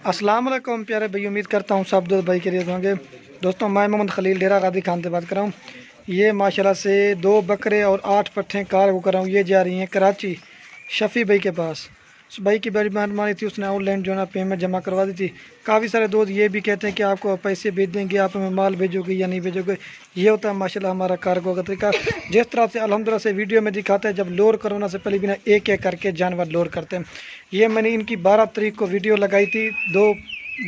अस्सलाम वालेकुम प्यारे भाई, उम्मीद करता हूँ सब दोस्त भाई के लिए होंगे। दोस्तों मैं मोहम्मद खलील डेरा गादी खान से बात कर रहा हूँ। ये माशाल्लाह से 2 बकरे और 8 पट्ठे कार को कर रहा हूँ। ये जा रही हैं कराची शफ़ी भाई के पास। उस भाई की बड़ी मेहरबानी थी, उसने ऑनलाइन जो है ना पेमेंट जमा करवा दी थी। काफ़ी सारे दोस्त ये भी कहते हैं कि आपको पैसे भेज देंगे, आप हमें माल भेजोगे या नहीं भेजोगे। ये होता है माशाल्लाह हमारा कार्गो का तरीका। जिस तरह से अल्हम्दुलिल्लाह से वीडियो में दिखाता है, जब लोड करवाना से पहले बिना एक एक करके जानवर लोड करते हैं। ये मैंने इनकी 12 तारीख को वीडियो लगाई थी, 2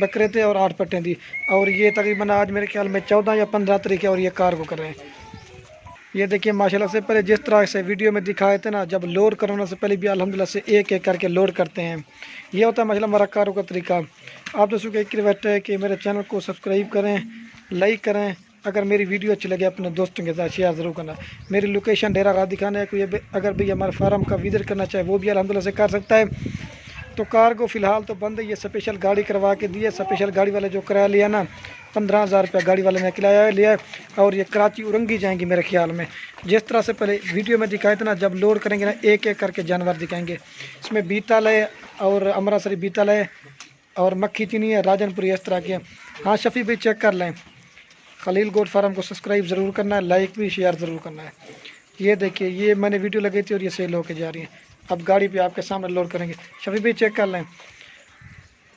बकरे थे और 8 पट्टे थी। और ये तकरीबन आज मेरे ख्याल में 14 या 15 तारीख है और ये कार्गो कर रहे हैं। ये देखिए माशाल्लाह से पहले जिस तरह से वीडियो में दिखाए थे ना, जब लोड करवाने से पहले भी अल्हम्दुलिल्लाह से एक एक करके लोड करते हैं। ये होता है माशाल्लाह हमारा कारों का तरीका। आप दोस्तों को एक रिक्वेस्ट है कि मेरे चैनल को सब्सक्राइब करें, लाइक करें। अगर मेरी वीडियो अच्छी लगे अपने दोस्तों के साथ शेयर ज़रूर करना। मेरी लोकेशन डेरा गादी खान है। कोई अगर भी हमारे फार्म का विजिट करना चाहे वो भी अल्हम्दुलिल्लाह से कर सकता है। तो कार्गो फ़िलहाल तो बंद है। ये स्पेशल गाड़ी करवा के दी है। स्पेशल गाड़ी वाले जो किराया लिया ना, 15,000 रुपया गाड़ी वाले ने किराया लिया। और ये कराची उरंगी जाएंगी मेरे ख्याल में। जिस तरह से पहले वीडियो में दिखाए थे ना, जब लोड करेंगे ना एक एक करके जानवर दिखाएंगे। इसमें बीतल है और अमृतसरी बीतल है और मक्खी चीनी है, राजनपुरी इस तरह की है। हाँ शफ़ी भाई चेक कर लें। खलील गोट फार्म को सब्सक्राइब ज़रूर करना है, लाइक भी शेयर ज़रूर करना है। ये देखिए ये मैंने वीडियो लगाई थी और ये सेल होके जा रही है। अब गाड़ी पे आपके सामने लोड करेंगे। शफ़ी भाई चेक कर लें।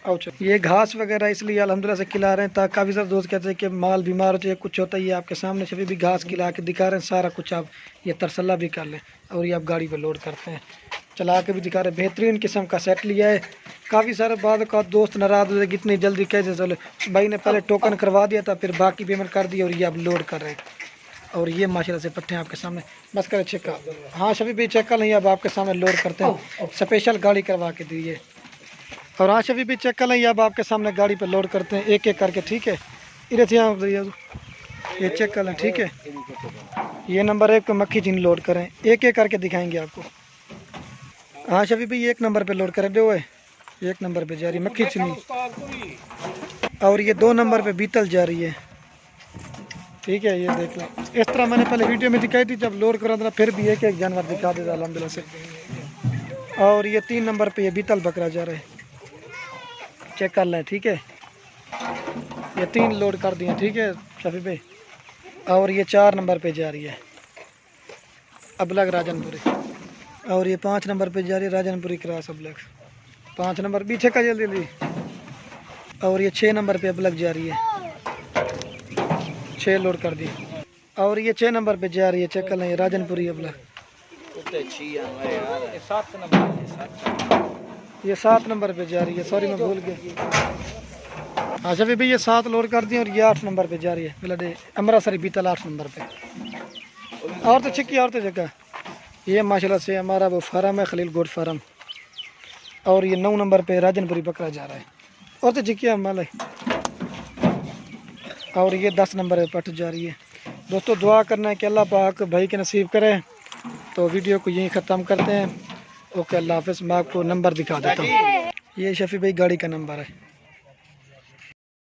अच्छा ये घास वगैरह इसलिए अल्हम्दुलिल्लाह से खिला रहे हैं, ताकि काफ़ी सारे दोस्त कहते हैं कि माल बीमार होता है कुछ होता है। ये आपके सामने शफ़ी भी घास खिला के दिखा रहे हैं, सारा कुछ आप ये तरसला भी कर लें। और ये आप गाड़ी पे लोड करते हैं, चला के भी दिखा रहे हैं। बेहतरीन किस्म का सेट लिया है। काफ़ी सारे बाद का दोस्त नाराज़ होते इतनी जल्दी कैसे चले। भाई ने पहले टोकन करवा दिया था, फिर बाकी पेमेंट कर दी और ये आप लोड कर रहे हैं। और ये माशाल्लाह से पट्टे आपके सामने बस कर चेक कर। हाँ शफ़ी भी चेक कर लें, अब आपके सामने लोड करते हैं। स्पेशल गाड़ी करवा के दी है। और हाँ शफ़ी भी चेक कर लें, अब आपके सामने गाड़ी पे लोड करते हैं एक एक करके। ठीक है इधर से ये चेक कर लें। ठीक है ये नंबर 1 पे मक्खी चीनी लोड करें, एक एक करके दिखाएंगे आपको। हाँ शफ़ी भाई 1 नंबर पे लोड करें। दो है 1 नंबर पे जा रही है मक्खी चीनी और ये 2 नंबर पे बीतल जा रही है। ठीक है ये देख लें। इस तरह मैंने पहले वीडियो में दिखाई थी, जब लोड करा था फिर भी एक एक जानवर दिखा देता अल्हम्दुलिल्लाह से। और ये 3 नंबर पे ये बीतल बकरा जा रहा है, चेक कर लें। ठीक है ये 3 लोड कर दिए। ठीक है शफ़ी भाई। और ये 4 नंबर पे जा रही है अबलग राजनपुरी। और ये 5 नंबर पे जा रही है राजनपुरी क्रॉस अबलग। 5 नंबर पीछे का जल्दी जल्दी। और ये 6 नंबर पे अबलग जा रही है, 6 लोड कर दी। और ये 6 नंबर पे जा रही है, चेक कर लें राजनपुरी अबलग। ये 7 नंबर पे जा रही है, सॉरी मैं भूल गया। हाँ शफ़ी भाई ये 7 लोड कर दी और ये 8 नंबर पे जा रही है। बिलडे अमृतसरी बीतल 8 नंबर पे। और तो छिक्की और तो जगह ये माशाल्लाह से हमारा वो फार्म है खलील गोट फार्म। और ये 9 नंबर पे राजनपुरी बकरा जा रहा है। और तो छिक्की माल है। और ये 10 नंबर पे पट जा रही है। दोस्तों दुआ करना है कि अल्लाह पाक भाई के नसीब करे। तो वीडियो को यहीं ख़त्म करते हैं। ओके अल्लाह हाफ़िज़। मैं आपको नंबर दिखा देता हूँ। ये शफ़ी भाई गाड़ी का नंबर है।